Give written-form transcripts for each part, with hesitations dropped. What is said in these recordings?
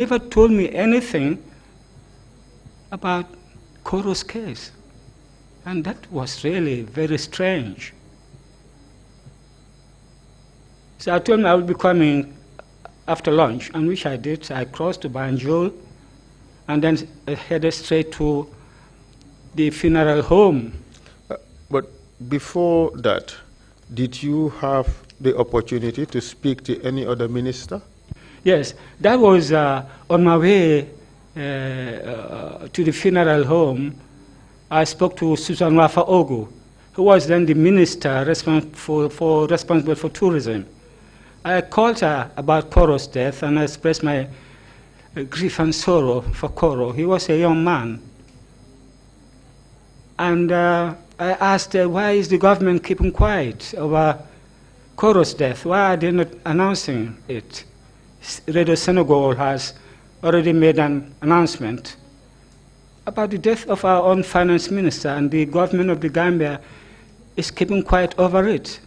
never told me anything about Koro's case. And that was really very strange. So I told him I would be coming after lunch, and which I did. I crossed to Banjul and then headed straight to the funeral home. But before that, did you have the opportunity to speak to any other minister? Yes, that was on my way to the funeral home. I spoke to Susan Wafa Ogu, who was then the minister responsible for tourism. I called her about Koro's death and I expressed my grief and sorrow for Koro. He was a young man. And I asked her, why is the government keeping quiet over Koro's death? Why are they not announcing it? Radio Senegal has already made an announcement about the death of our own finance minister, and the government of the Gambia is keeping quiet over it.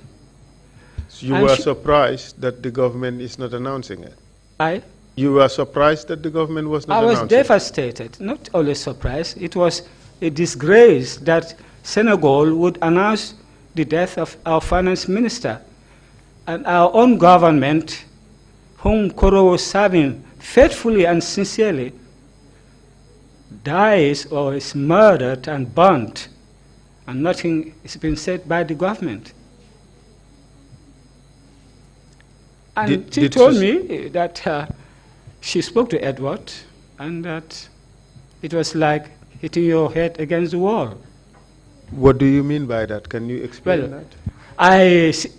So you were surprised that the government is not announcing it? You were surprised that the government was not announcing it? I was devastated, not only surprised. It was a disgrace that Senegal would announce the death of our finance minister. And our own government, whom Koro was serving faithfully and sincerely, dies or is murdered and burnt, and nothing has been said by the government. And she told me that she spoke to Edward, and that it was like hitting your head against the wall. What do you mean by that? Can you explain that?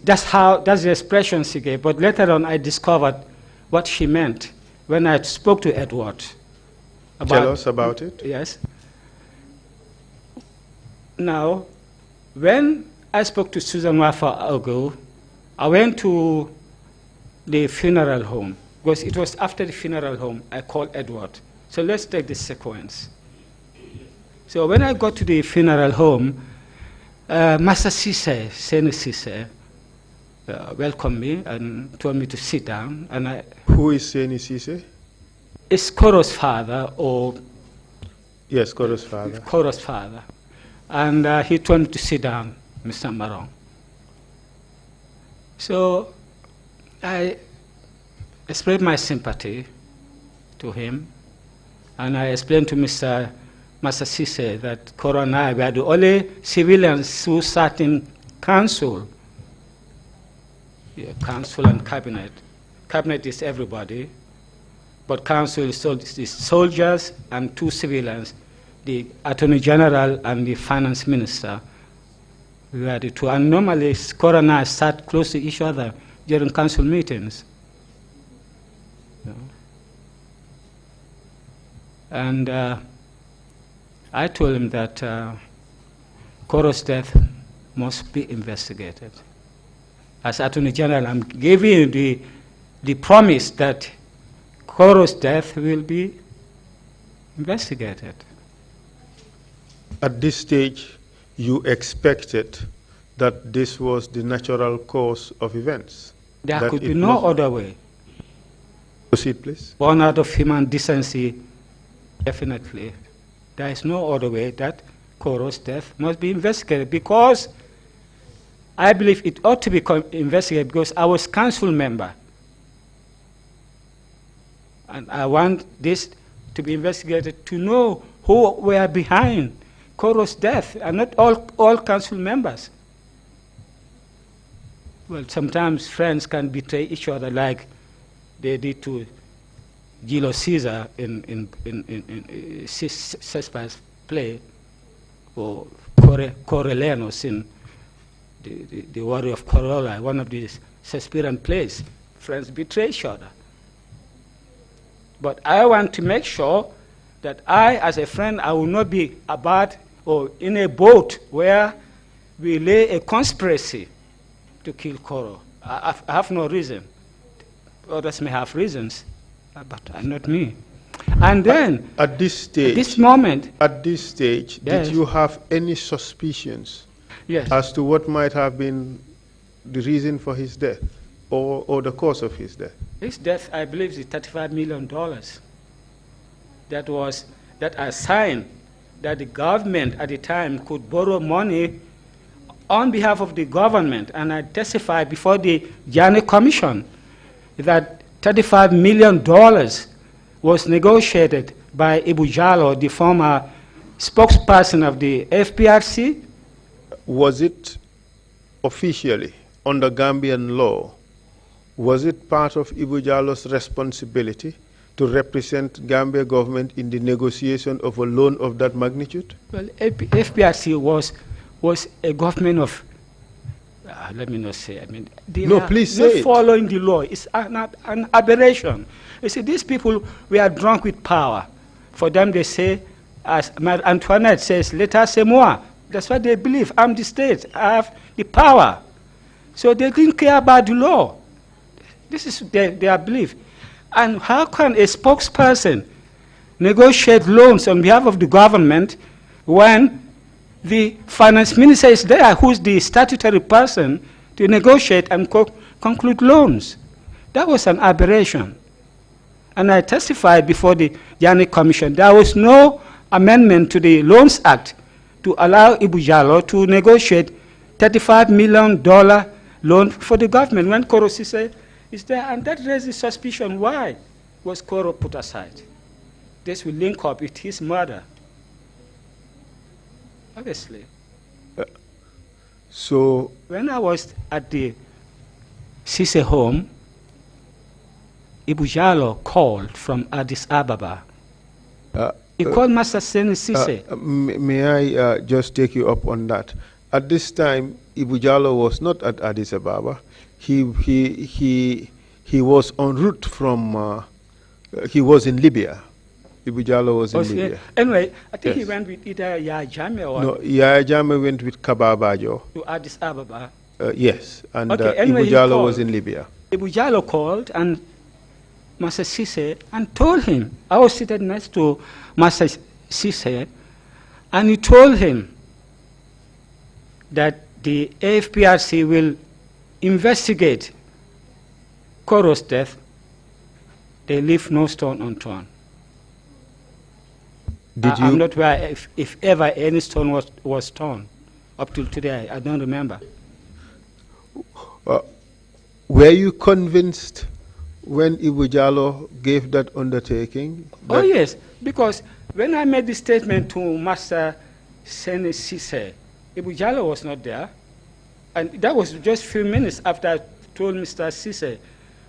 That's the expression she gave, but later on I discovered what she meant when I spoke to Edward. Tell us about it. Yes. Now, when I spoke to Susan Wafa Ogu, I went to the funeral home, because it was after the funeral home I called Edward. So let's take this sequence. So when I got to the funeral home, Master Sise, Seni Sise, welcomed me and told me to sit down. And Who is Seni Sise? It's Koro's father, or... Yes, Koro's father. Koro's father. And he told me to sit down, Mr. Marong. So I expressed my sympathy to him, and I explained to Mr. Master Sise that Koro and I were the only civilians who sat in council. Yeah, council and cabinet. Cabinet is everybody, but council is soldiers and two civilians, the Attorney General and the Finance Minister. We were the two. And normally, Koro and I sat close to each other during council meetings. You know. And I told him that Koro's death must be investigated. As Attorney General, I'm giving you the promise that Koro's death will be investigated. At this stage, you expected that this was the natural course of events? There could be no other way. Proceed, please. Born out of human decency, definitely. There is no other way that Koro's death must be investigated, because I believe it ought to be investigated, because I was council member. And I want this to be investigated to know who were behind Koro's death, and not all council members. Well, sometimes friends can betray each other like they did to Gilo Caesar in Shakespeare's play, or Coriolanus in the Warrior of Corolla, one of these Shakespearean plays. Friends betray each other. But I want to make sure that I, as a friend, I will not be about or in a boat where we lay a conspiracy to kill Koro. I have no reason. Others may have reasons, but not me. And then, at this stage, this moment, yes. Did you have any suspicions as to what might have been the reason for his death, or the cause of his death? His death, I believe, is $35 million. that are signed that the government at the time could borrow money on behalf of the government, and I testified before the Jani Commission that $35 million was negotiated by Ibu Jallow, the former spokesperson of the FPRC. Was it officially, under Gambian law, was it part of Ibu Jallow's responsibility to represent Gambia government in the negotiation of a loan of that magnitude? Well, FPRC was a government of, let me not say, I mean, they no, are please not say following the law. It's an aberration. You see, these people, we are drunk with power. For them, they say, as Antoinette says, l'état c'est moi. That's what they believe. I'm the state. I have the power. So they didn't care about the law. This is their belief. And how can a spokesperson negotiate loans on behalf of the government when the finance minister is there, who's the statutory person to negotiate and conclude loans? That was an aberration. And I testified before the Jani Commission. There was no amendment to the Loans Act to allow Ibu Jallow to negotiate $35 million loan for the government when Koro Sise is there. And that raises suspicion. Why was Koro put aside? This will link up with his murder. Obviously. So when I was at the Sise home, Ibu Jallow called from Addis Ababa. He called Master Seni Sise. May I just take you up on that? At this time, Ibu Jallow was not at Addis Ababa. He was en route from. He was in Libya. Ibu Jallow was in Libya. Anyway, I think he went with either Yaya Jammeh or. No, Yaya Jammeh went with Kababajo. To Addis Ababa. Yes, and Anyway, Ibu Jallow was in Libya. Ibu Jallow called and Master Sise and told him. I was seated next to Master Sise, and he told him that the AFPRC will investigate Koro's death. They leave no stone unturned. I'm not aware if ever any stone was torn. Up till today, I don't remember. Were you convinced when Ibu Jallow gave that undertaking? Oh yes, because when I made the statement to Master Seni Sise, Ibu Jallow was not there. And that was just a few minutes after I told Mr. Sise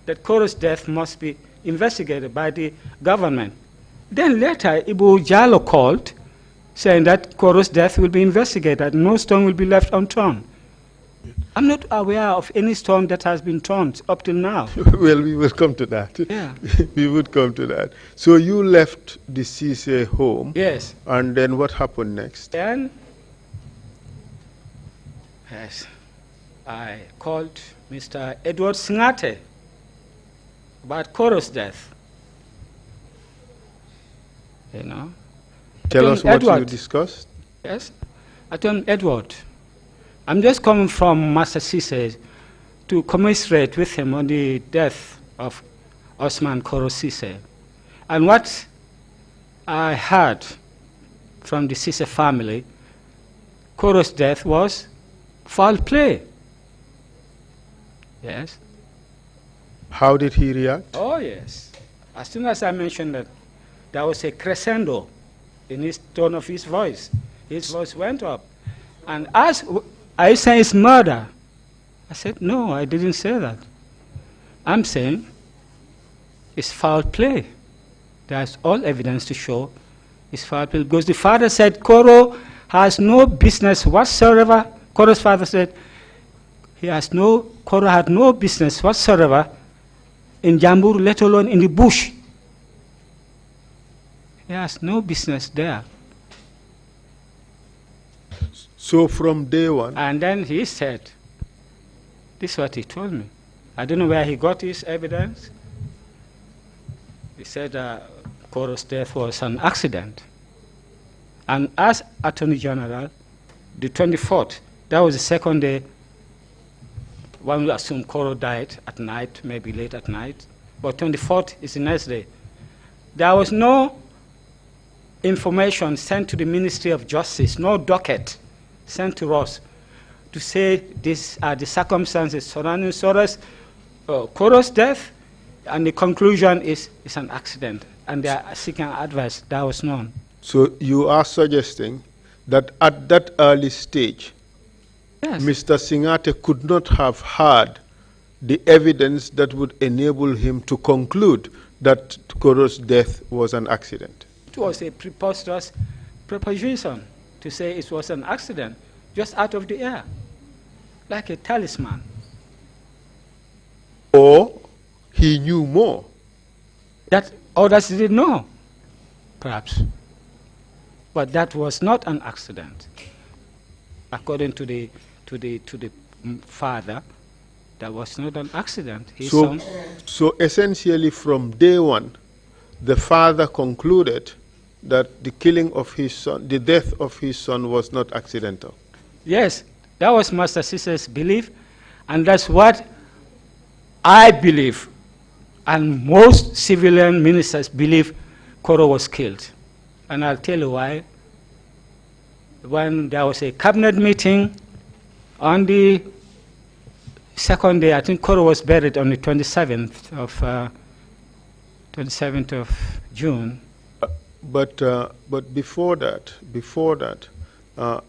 that Koro's death must be investigated by the government. Then later, Ibu Jallow called, saying that Koro's death will be investigated, no stone will be left unturned. I'm not aware of any stone that has been turned up till now. Well, we will come to that. Yeah. We would come to that. So you left the Sise home. Yes. And then what happened next? Then, yes, I called Mr. Edward Singate about Koro's death. You know. Tell us what you discussed. Yes. I told him, Edward, I'm just coming from Master Sise to commiserate with him on the death of Osman Koro Sise. And what I heard from the Sise family, Koro's death was foul play. Yes. How did he react? Oh, yes. As soon as I mentioned that, there was a crescendo in his tone of his voice. His voice went up. And as I say it's murder, I said, no, I didn't say that. I'm saying it's foul play. There's all evidence to show it's foul play. Because the father said Koro has no business whatsoever. Koro's father said Koro had no business whatsoever in Jambur, let alone in the bush. He has no business there. So from day one. And then he said, this is what he told me. I don't know where he got his evidence. He said Koro's death was an accident. And as Attorney General, the 24th, that was the second day, one will assume Koro died at night, maybe late at night, but 24th is the next day. There was no information sent to the Ministry of Justice, no docket sent to us to say these are the circumstances surrounding Koro's death, and the conclusion is it's an accident, and they are seeking advice. That was none. So you are suggesting that at that early stage, Yes. Mr. Singate could not have had the evidence that would enable him to conclude that Koro's death was an accident. It was a preposterous proposition to say it was an accident, just out of the air, like a talisman. Or he knew more. That others didn't know, perhaps. But that was not an accident. According to the father, that was not an accident. So essentially from day one, the father concluded that the killing of his son, the death of his son was not accidental. Yes, that was Master Sise's belief, and that's what I believe, and most civilian ministers believe Koro was killed. And I'll tell you why. When there was a cabinet meeting on the second day, I think Koro was buried on the 27th of June. But before that,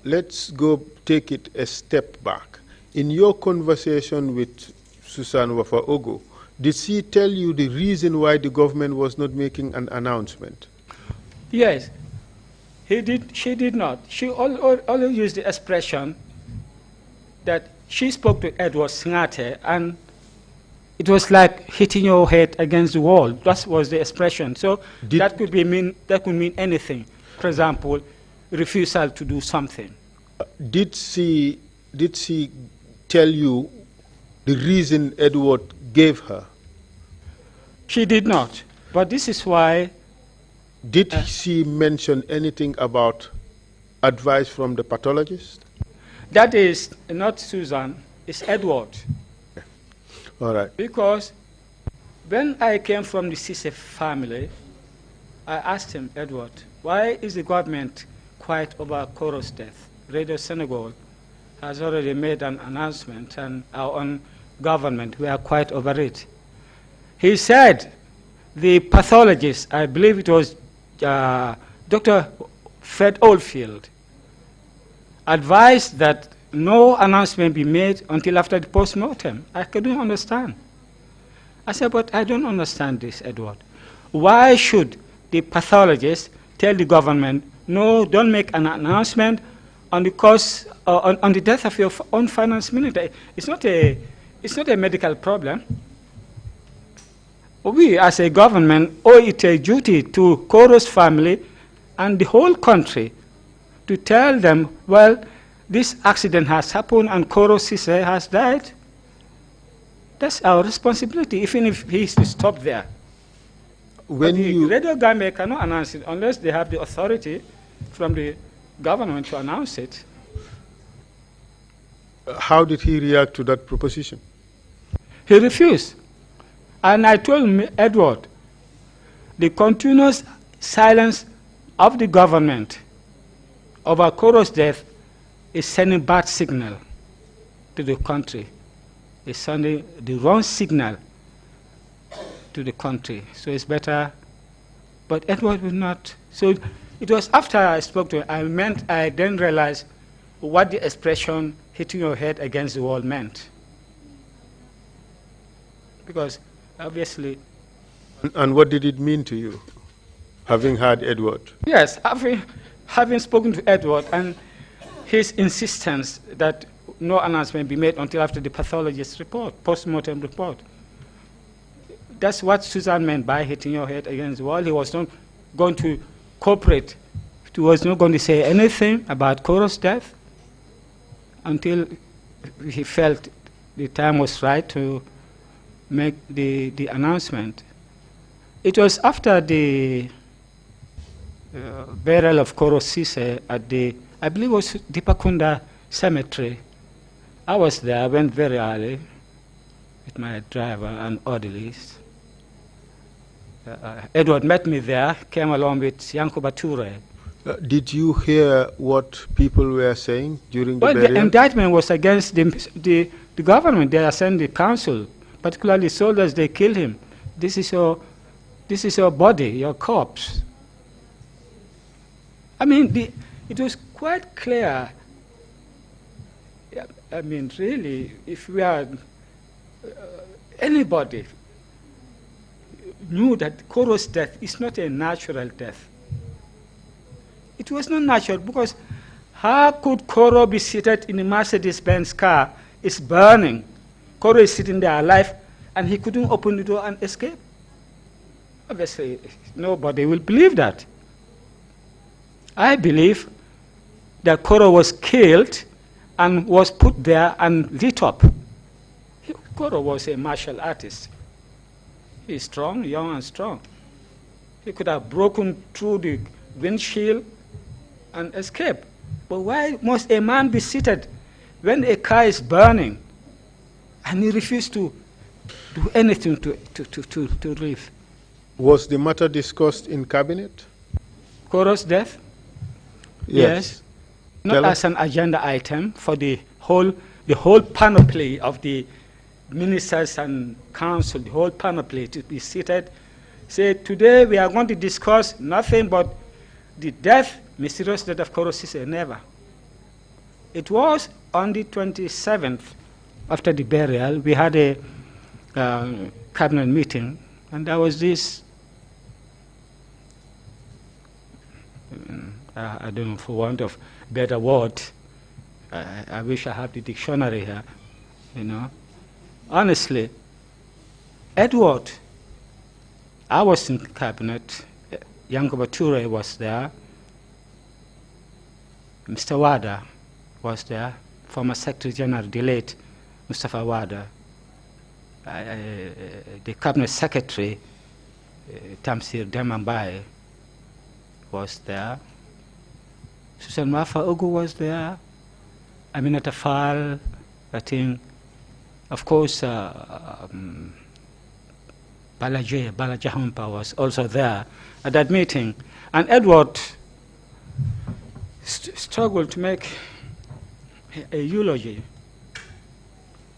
let's go take it a step back. In your conversation with Susan Wafa-Ogo, did she tell you the reason why the government was not making an announcement? Yes, she did not. She only used the expression that she spoke to Edward Singate, and it was like hitting your head against the wall. That was the expression. So that could mean anything. For example, refusal to do something. Did she tell you the reason Edward gave her? She did not. But this is why. Did she mention anything about advice from the pathologist? That is not Susan, it's Edward. All right. Because when I came from the Sise family, I asked him, Edward, why is the government quiet over Koro's death? Radio Senegal has already made an announcement, and our own government, we are quiet over it. He said the pathologist, I believe it was Dr. Fred Oldfield, advised that no announcement be made until after the post-mortem. I couldn't understand. I said, but I don't understand this, Edward. Why should the pathologist tell the government, no, don't make an announcement on the cause, on the death of your own finance minister? It's not a medical problem. We, as a government, owe it a duty to Koro's family and the whole country to tell them, well, this accident has happened and Koro Sise has died. That's our responsibility, even if he's to stop there. When the Radio Gambia cannot announce it unless they have the authority from the government to announce it. How did he react to that proposition? He refused. And I told him, Edward, the continuous silence of the government over Koro's death is sending bad signal to the country. It's sending the wrong signal to the country. So it's better. But Edward would not. So it was after I spoke to him, I then realized what the expression hitting your head against the wall meant. Because obviously. And what did it mean to you, having heard Edward? Yes, having spoken to Edward and his insistence that no announcement be made until after the pathologist's report, post-mortem report. That's what Susan meant by hitting your head against the wall. He was not going to cooperate. He was not going to say anything about Koro's death until he felt the time was right to make the announcement. It was after the burial of Koro Sise at the, I believe it was Dipakunda Cemetery. I was there. I went very early with my driver and orderlies. Edward met me there, came along with Yankuba Ture. Did you hear what people were saying during the Well, burial? the indictment was against the government. They ascended the council, particularly soldiers. They killed him. This is your body, your corpse. I mean, it was quite clear. I mean, really, if we are anybody knew that Koro's death is not a natural death. It was not natural, because how could Koro be seated in a Mercedes-Benz car? It's burning. Koro is sitting there alive, and he couldn't open the door and escape. Obviously, nobody will believe that. I believe that Koro was killed and was put there and lit up. Koro was a martial artist. He's strong, young and strong. He could have broken through the windshield and escape. But why must a man be seated when a car is burning and he refused to do anything to live? Was the matter discussed in cabinet? Koro's death? Yes. Not as an agenda item for the whole panoply of the ministers and council, the whole panoply to be seated. Say, today we are going to discuss nothing but the death, mysterious death of Koro Sise. Never. It was on the 27th, after the burial, we had a cabinet meeting, and there was this, I don't know, for want of better word, I wish I had the dictionary here, you know. Honestly, Edward, I was in cabinet, Yankuba Ture was there, Mr. Wada was there, former Secretary General, the late Mustafa Wada, the Cabinet Secretary, Tamsir Demambaye, was there, Susan Mafa Ogu was there, Aminata Fall, I think, of course, Balaji Hampa was also there at that meeting. And Edward struggled to make a eulogy,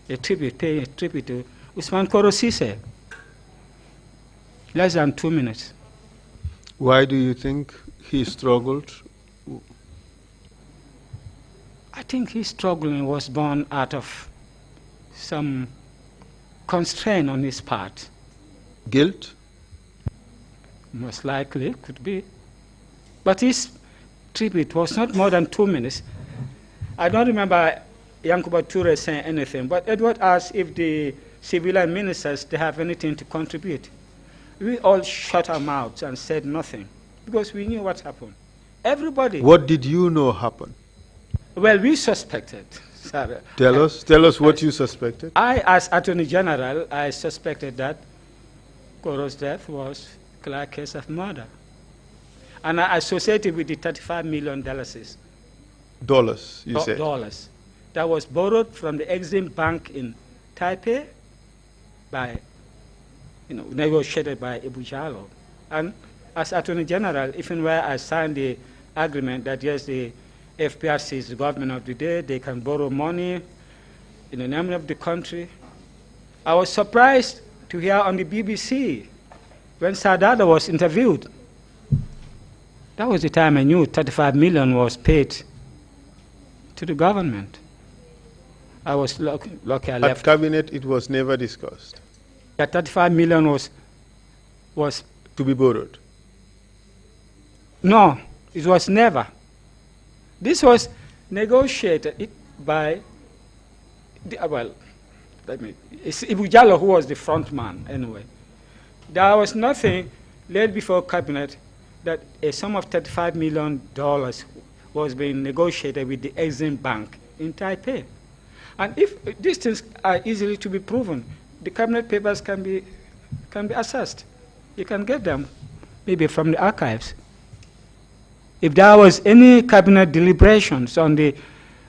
a tribute, pay a tribute to Usman Koro Sise. Less than 2 minutes. Why do you think he struggled? I think his struggling was born out of some constraint on his part. Guilt? Most likely, could be. But his tribute was not more than 2 minutes. I don't remember Yankuba Ture saying anything, but Edward asked if the civilian ministers, they have anything to contribute. We all shut our mouths and said nothing, because we knew what happened. Everybody. What did you know happened? Well, we suspected. Sorry. Tell us what you suspected. I, as Attorney General, I suspected that Koro's death was a clear case of murder. And I associated with the $35 million. Dollars, you said. Dollars. That was borrowed from the Exim Bank in Taipei by, negotiated by Ibu Jalo. And as Attorney General, even where I signed the agreement that yes, the FPRC is the government of the day, they can borrow money in the name of the country. I was surprised to hear on the BBC when Sadada was interviewed. That was the time I knew 35 million was paid to the government. I was lucky I left. At cabinet, it was never discussed. That 35 million was to be borrowed. No, it was never. This was negotiated by, it's Ibu Jalo who was the front man anyway. There was nothing laid before cabinet that a sum of $35 million was being negotiated with the Exim Bank in Taipei. And if these things are easily to be proven, the cabinet papers can be assessed. You can get them maybe from the archives. If there was any cabinet deliberations on the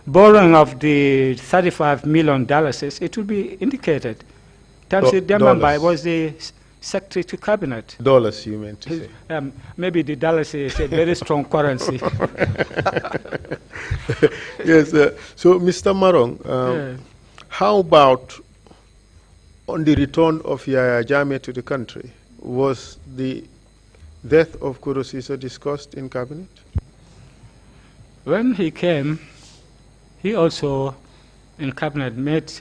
borrowing of the $35 million, it will be indicated. Tamsir Demambai was the secretary to cabinet. Dollars, you meant to say? Maybe the dollars is a very strong currency. Yes. So, Mr. Marong, how about on the return of Yaya Jammeh to the country? Was the death of Kurosisa discussed in cabinet? When he came, he also in cabinet made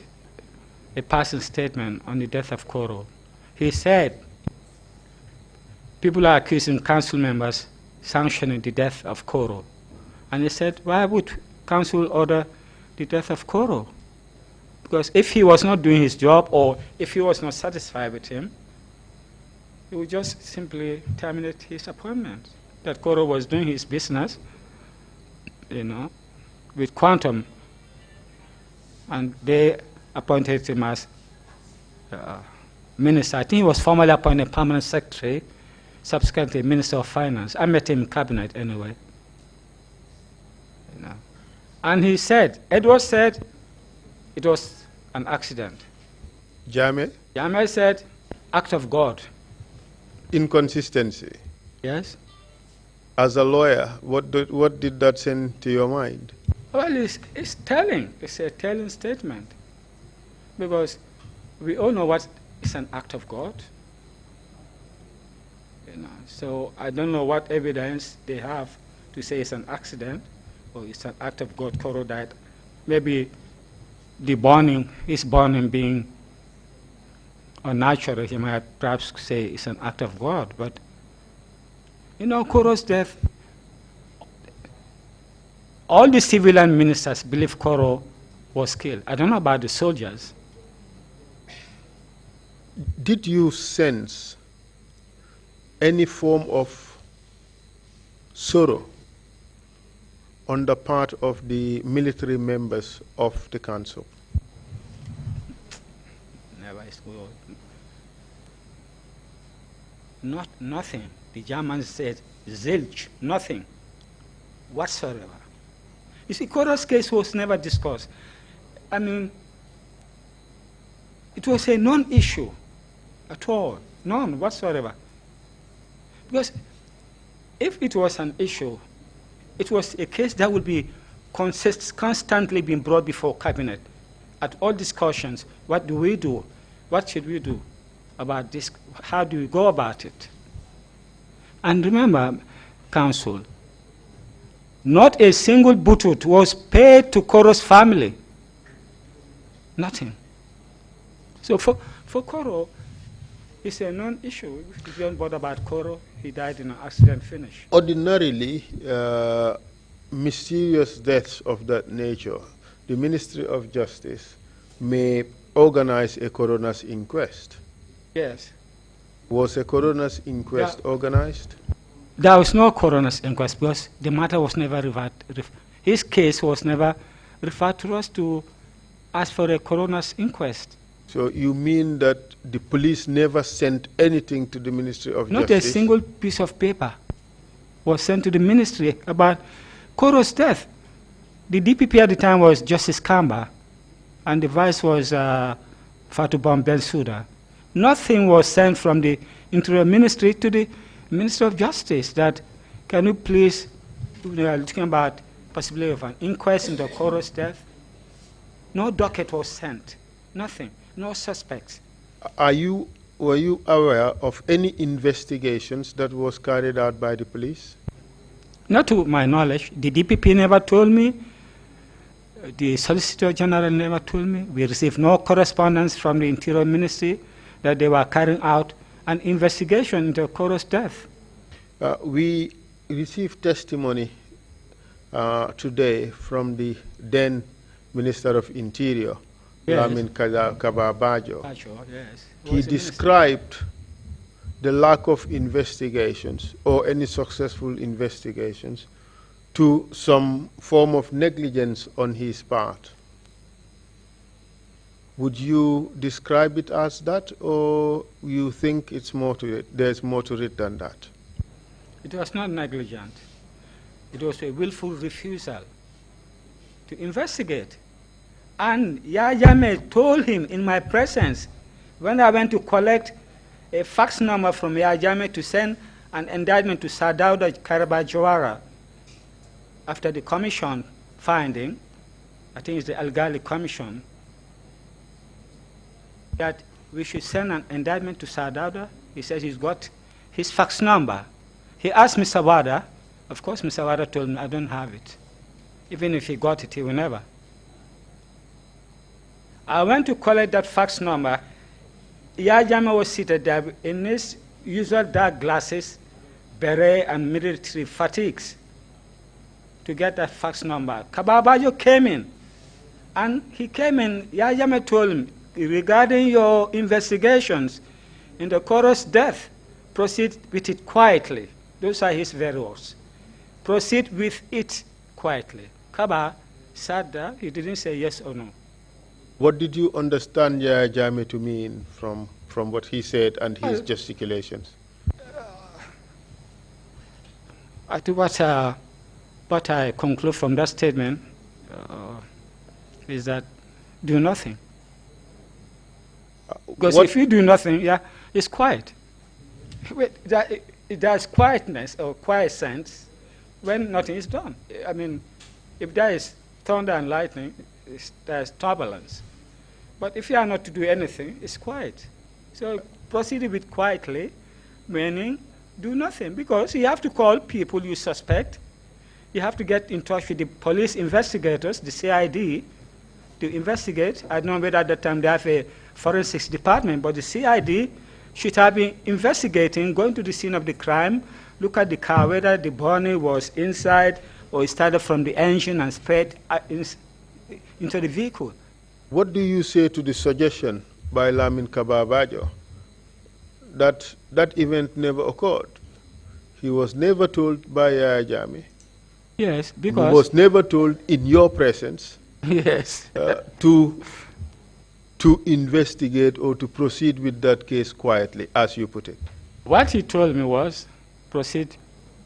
a passing statement on the death of Koro. He said, people are accusing council members sanctioning the death of Koro. And he said, why would council order the death of Koro? Because if he was not doing his job or if he was not satisfied with him, he would just simply terminate his appointment. That Koro was doing his business, with Quantum, and they appointed him as minister. I think he was formerly appointed permanent secretary, subsequently Minister of Finance. I met him in cabinet anyway. And he said, Edward said it was an accident. Jammeh? Jammeh said, act of God. Inconsistency. Yes. As a lawyer, what did that send to your mind? Well, it's telling. It's a telling statement. Because we all know what is an act of God. So I don't know what evidence they have to say it's an accident or it's an act of God. Koro died. Maybe his burning being unnatural, he might perhaps say it's an act of God. But Koro's death, all the civilian ministers believe Koro was killed. I don't know about the soldiers. Did you sense any form of sorrow on the part of the military members of the council? Never. Nothing. The Germans said zilch, nothing whatsoever. You see, Koro's case was never discussed. I mean, it was a non-issue at all, none whatsoever. Because if it was an issue, it was a case that would be constantly being brought before cabinet at all discussions. What do we do? What should we do about this? How do we go about it? And remember, council, not a single butut was paid to Koro's family. Nothing. So for Koro, it's a non-issue. If you don't bother about Koro, he died in an accident finish. Ordinarily, mysterious deaths of that nature, the Ministry of Justice may organize a coroner's inquest. Yes. Was a coroner's inquest organized? There was no coroner's inquest because the matter was never referred. His case was never referred to us to ask for a coroner's inquest. So you mean that the police never sent anything to the Ministry of Justice? Not a single piece of paper was sent to the ministry about Koro's death. The DPP at the time was Justice Kamba, and the vice was Fatubam Bensouda. Nothing was sent from the Interior Ministry to the Minister of Justice that, can you please, we are talking about possibility of an inquest into Koro's death. No docket was sent, nothing, no suspects. Were you aware of any investigations that was carried out by the police? Not to my knowledge. The DPP never told me. The Solicitor General never told me. We received no correspondence from the Interior Ministry that they were carrying out an investigation into Koro's death. We received testimony today from the then Minister of Interior, Lamin Kababajo. Yes. He described the lack of investigations or any successful investigations to some form of negligence on his part. Would you describe it as that, or you think it's more to it, there's more to it than that? It was not negligent. It was a willful refusal to investigate. And Yaya Jammeh told him in my presence, when I went to collect a fax number from Yajame to send an indictment to Sadauda Karabajawara after the commission finding, I think it's the Algali Commission, that we should send an indictment to Sadauda. He says he's got his fax number. He asked Mr. Wada. Of course, Mr. Wada told me, I don't have it. Even if he got it, he will never. I went to collect that fax number. Yajama was seated there in his usual dark glasses, beret, and military fatigues to get that fax number. Kababajo came in, and he came in. Yajama told him, regarding your investigations in the Koro's death, proceed with it quietly. Those are his very words. Proceed with it quietly. Kaba sat there. He didn't say yes or no. What did you understand Yaya Jammeh to mean from what he said and his gesticulations? I think what I conclude from that statement is that do nothing. Because if you do nothing, yeah, it's quiet. There's quietness or quiescence when nothing is done. I mean, if there is thunder and lightning, there's turbulence. But if you are not to do anything, it's quiet. So proceed with quietly, meaning do nothing. Because you have to call people you suspect. You have to get in touch with the police investigators, the CID, to investigate. I don't know whether at that time they have a forensics department, but the CID should have been investigating, going to the scene of the crime, look at the car, whether the burning was inside or it started from the engine and spread into the vehicle. What do you say to the suggestion by Lamin Kababajo that that event never occurred? He was never told by Yaya Jammeh. Yes, because... He was never told in your presence yes. To investigate or to proceed with that case quietly, as you put it. What he told me was, proceed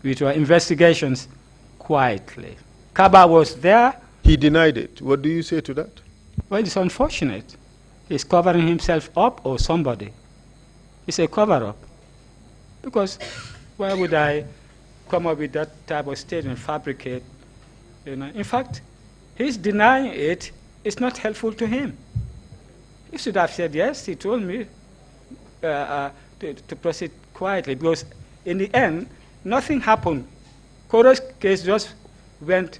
with your investigations quietly. Kaba was there. He denied it. What do you say to that? Well, it's unfortunate. He's covering himself up or somebody. It's a cover-up. Because why would I come up with that type of statement, fabricate? You know? In fact, his denying it is not helpful to him. He should have said yes. He told me to proceed quietly, because in the end, nothing happened. Koro's case just went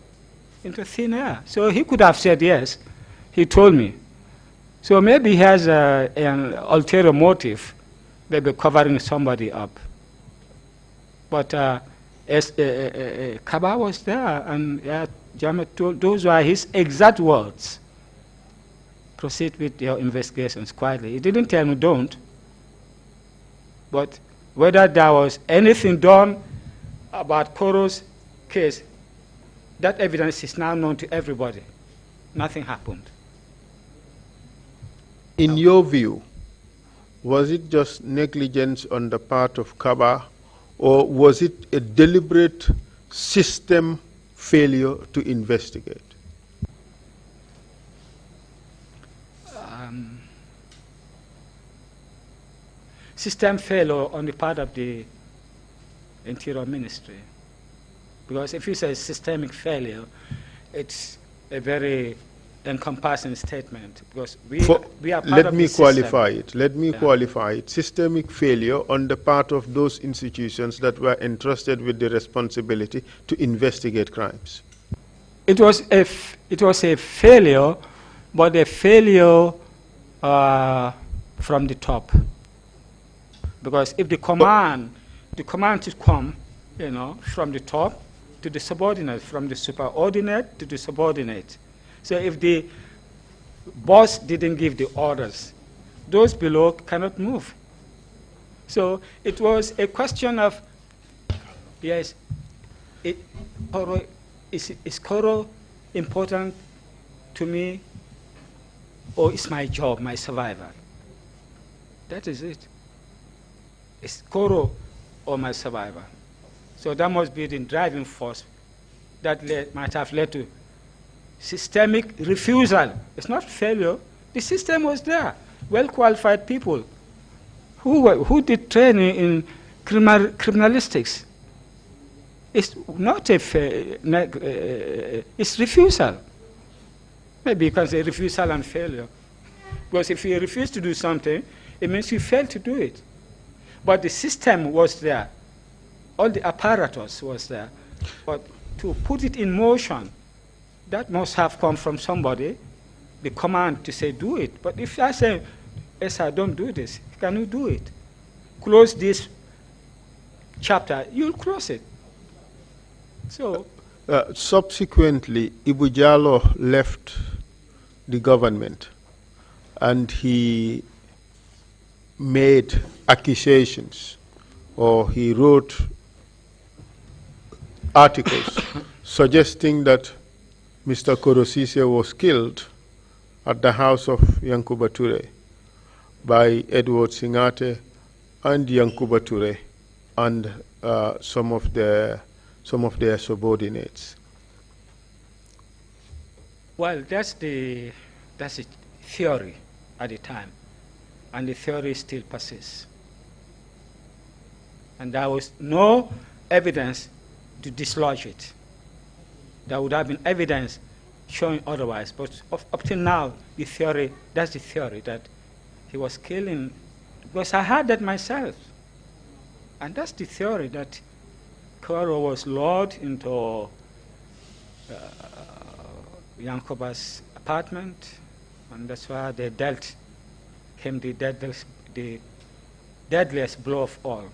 into thin air. So he could have said yes. He told me. So maybe he has an ulterior motive, maybe covering somebody up. But Kaba was there, and Jammeh told, those were his exact words. Proceed with your investigations quietly. He didn't tell me don't. But whether there was anything done about Koro's case, that evidence is now known to everybody. Nothing happened. In your view, was it just negligence on the part of Kaba, or was it a deliberate system failure to investigate? System failure on the part of the Interior Ministry. Because if you say systemic failure, it's a very encompassing statement. Because we are part let of me the qualify system. it. Let me qualify it. Systemic failure on the part of those institutions that were entrusted with the responsibility to investigate crimes. It was a failure, but a failure from the top. Because if the command should come, you know, from the top to the subordinate, from the superordinate to the subordinate. So if the boss didn't give the orders, those below cannot move. So it was a question of, yes, is Koro important to me, or is my job, my survival? That is it. It's Koro or my survival. So that must be the driving force that might have led to systemic refusal. It's not failure. The system was there. Well-qualified people who did training in criminalistics. It's not it's refusal. Maybe you can say refusal and failure. Because if you refuse to do something, it means you failed to do it. But the system was there. All the apparatus was there. But to put it in motion, that must have come from somebody, the command to say do it. But if I say, yes, I don't do this, can you do it? Close this chapter, you'll close it. So, subsequently, Ibu Jallow left the government and he made accusations, or he wrote articles suggesting that Mr. Korosise was killed at the house of Yankuba Toure by Edward Singate and Yankuba Toure and some of their subordinates. Well, that's the theory at the time, and the theory still persists. And there was no evidence to dislodge it. There would have been evidence showing otherwise, but up till now, that's the theory that he was killing, because I heard that myself. And that's the theory that Koro was lured into Yankuba's apartment, and that's why they dealt him the deadliest blow of all.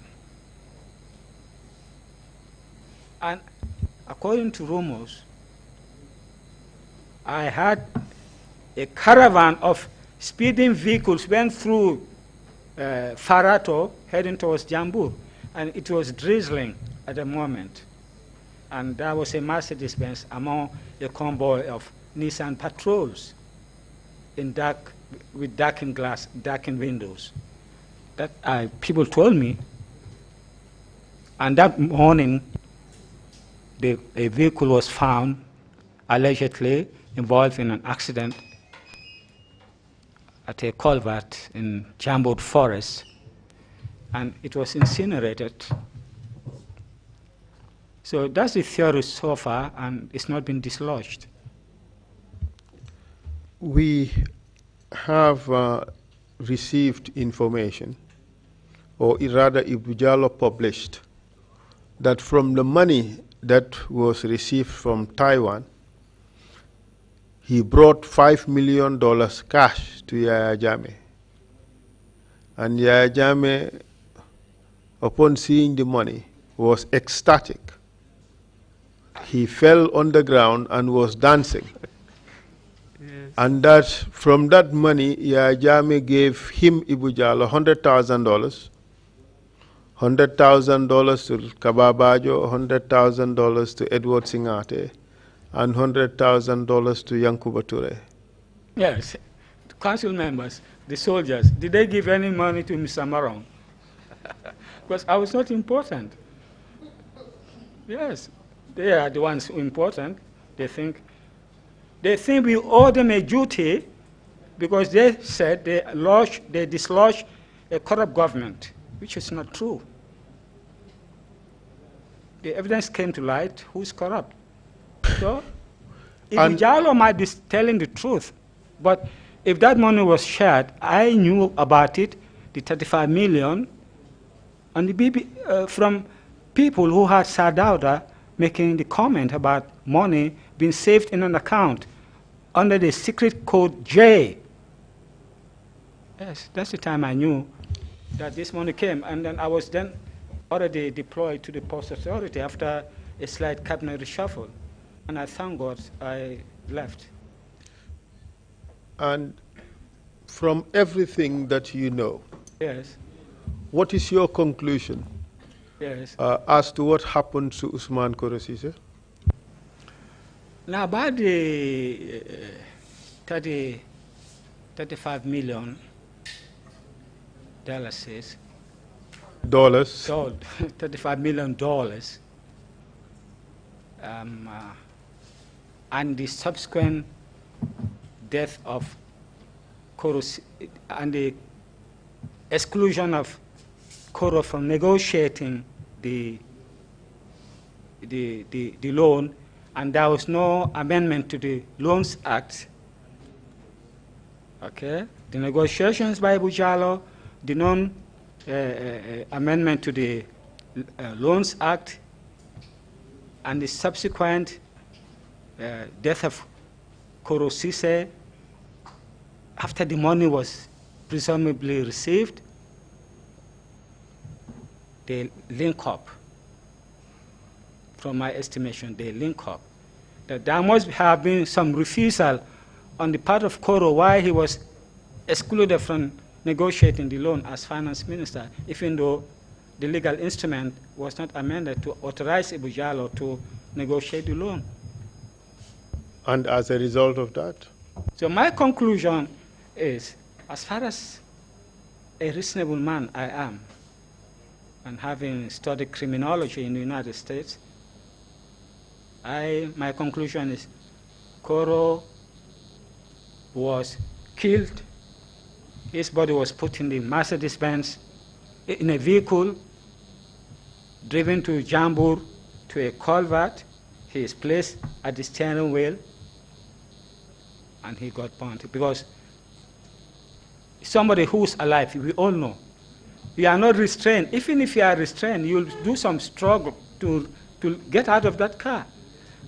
And according to rumors, I had a caravan of speeding vehicles went through Farato heading towards Jambu, and it was drizzling at the moment. And there was a Mercedes-Benz among a convoy of Nissan patrols with darkened glass, darkened windows. That people told me. And that morning, a vehicle was found, allegedly involved in an accident at a culvert in Jambu Forest, and it was incinerated. So that's the theory so far, and it's not been dislodged. We have received information, or rather Ibu Jallow published, that from the money that was received from Taiwan, he brought $5 million cash to Yaya Jammeh. And Yaya Jammeh, upon seeing the money, was ecstatic. He fell on the ground and was dancing. Yes. And that from that money, Yaya Jammeh gave him, Ibu Jallow, $100,000. $100,000 to Kababajo, $100,000 to Edward Singate, and $100,000 to Yankuba Toure. Yes, the council members, the soldiers, did they give any money to Mr. Marong? Because I was not important. Yes, they are the ones who are important. They think we owe them a duty because they said they dislodged a corrupt government, which is not true. The evidence came to light who's corrupt. So, Ibu Jallow might be telling the truth, but if that money was shared, I knew about it, the 35 million, and from people who had Sadauda making the comment about money being saved in an account under the secret code J. Yes, that's the time I knew that this money came, and then I was then already deployed to the Post Authority after a slight cabinet reshuffle. And I thank God I left. And from everything that you know, yes, what is your conclusion yes, as to what happened to Usman Korosise? Now, about the 35 million dollars, $35 million, and the subsequent death of Korosise, and the exclusion of Koro from negotiating the loan, and there was no amendment to the Loans Act. Okay, the negotiations by Bujalo, the non-amendment to the Loans Act, and the subsequent death of Koro Sise, after the money was presumably received, they link up. From my estimation, they link up. That there must have been some refusal on the part of Koro why he was excluded from negotiating the loan as finance minister, even though the legal instrument was not amended to authorize Ibujalo to negotiate the loan. And as a result of that? So my conclusion is, as far as a reasonable man I am, and having studied criminology in the United States, my conclusion is Koro was killed. His body was put in the Mercedes-Benz in a vehicle, driven to Jambur to a culvert. He is placed at the steering wheel, and he got burned. Because somebody who's alive, we all know, you are not restrained. Even if you are restrained, you'll do some struggle to get out of that car.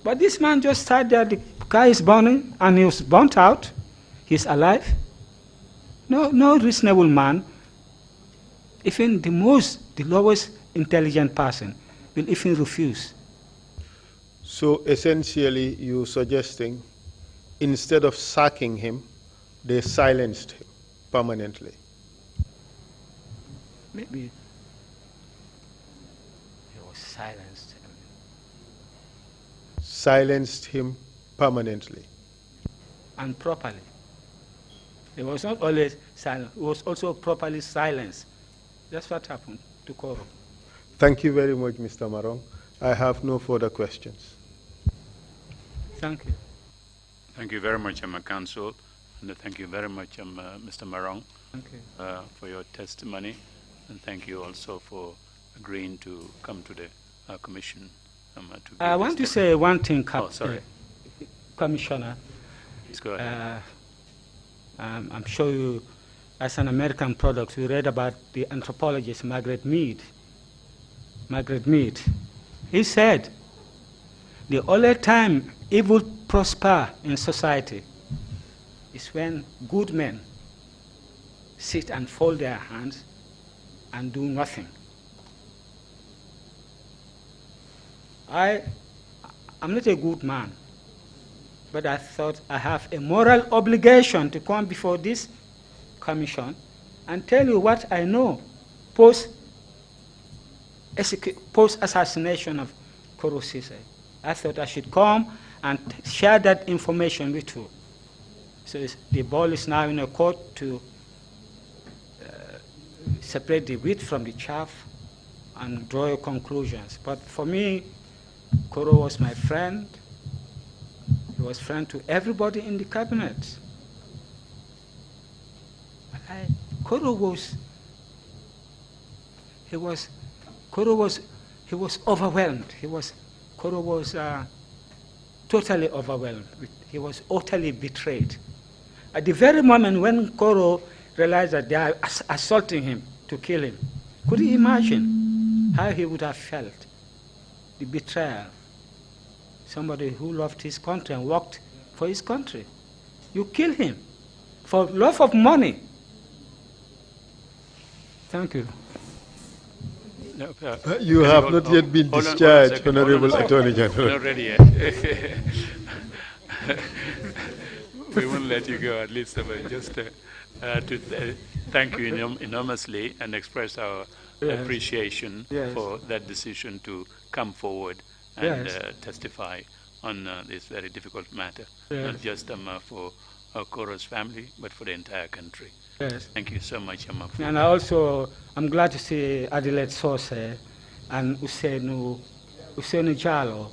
But this man just sat there, the car is burning, and he was burnt out. He's alive. No reasonable man, even the lowest intelligent person, will even refuse. So essentially, you're suggesting instead of sacking him, they silenced him permanently. Maybe he was silenced. Silenced him permanently. And properly. He was not always silent, he was also properly silenced. That's what happened to Koro. Thank you very much, Mr. Marong. I have no further questions. Thank you. Thank you very much, Counsel, and thank you very much, Mr. Marong, thank you. For your testimony, and thank you also for agreeing to come to the commission. I want to say one thing, Commissioner. Please go ahead. I'm sure you, as an American product, you read about the anthropologist Margaret Mead. He said, the only time evil prosper in society is when good men sit and fold their hands and do nothing. I'm not a good man, but I thought I have a moral obligation to come before this commission and tell you what I know post-assassination of Koro Sise. I thought I should come and share that information with you. So the ball is now in a court to separate the wheat from the chaff and draw your conclusions. But for me, Koro was my friend. He was friend to everybody in the cabinet. Koro was overwhelmed. Koro was totally overwhelmed. He was utterly betrayed. At the very moment when Koro realized that they are assaulting him to kill him, could you imagine how he would have felt? The betrayal. Somebody who loved his country and worked for his country. You kill him for love of money. Thank you. No, you have not yet been discharged, Honorable Attorney General. Not ready yet. We won't let you go, at least, but just to thank you enormously and express our appreciation for that decision to come forward and testify on this very difficult matter, not just for Koro's family, but for the entire country. Yes. Thank you so much, And I'm glad to see Adelaide Sose and Usainu Jalo,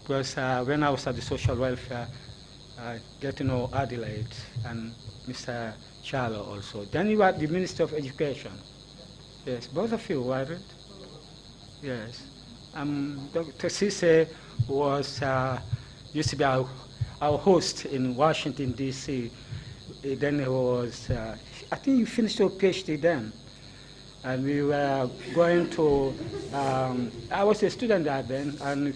because when I was at the social welfare, I get to know Adelaide and Mr. Jalo also. Then you are the Minister of Education. Yes, both of you, were it? Yes. Dr. Cisse was used to be our host in Washington, D.C. Then he was, I think you finished your PhD then. And we were going to, I was a student there then, and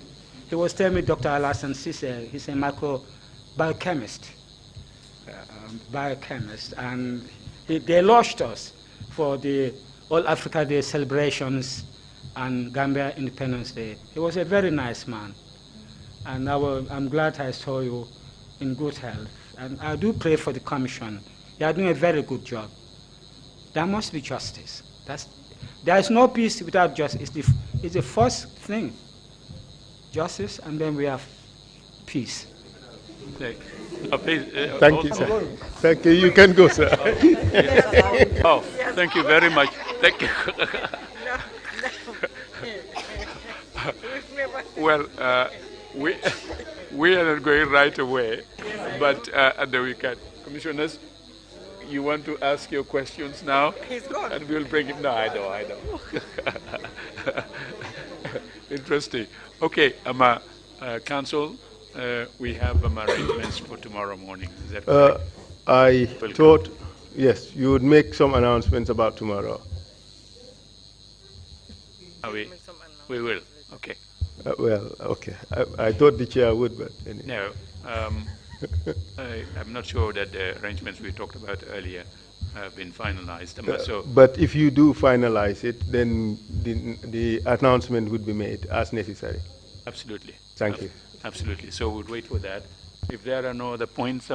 he was telling me, Dr. Alassane Cisse, he's a microbiochemist, and they launched us for the All Africa Day celebrations and Gambia Independence Day. He was a very nice man, and I'm glad I saw you in good health. And I do pray for the commission. You are doing a very good job. There must be justice. There is no peace without justice. It's the first thing. Justice, and then we have peace. Please, Thank you, sir. Thank you. You can go, sir. Oh, thank you very much. Thank you. Well, we are not going right away, but at the weekend. Commissioners, you want to ask your questions now? He's gone. And we'll bring it. No, I know. Interesting. Okay, Council, we have arrangements for tomorrow morning. Is that correct? I thought, yes, you would make some announcements about tomorrow. We will. Okay. Well, okay. I thought the chair would, but anyway. No. I'm not sure that the arrangements we talked about earlier have been finalized. But if you do finalize it, then the announcement would be made as necessary. Absolutely. Thank you. Absolutely. So we'll wait for that. If there are no other points,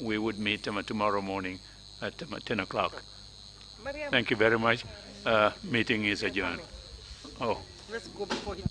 we would meet tomorrow morning at 10 o'clock. Thank you very much. Meeting is adjourned. Oh. Let's go before he...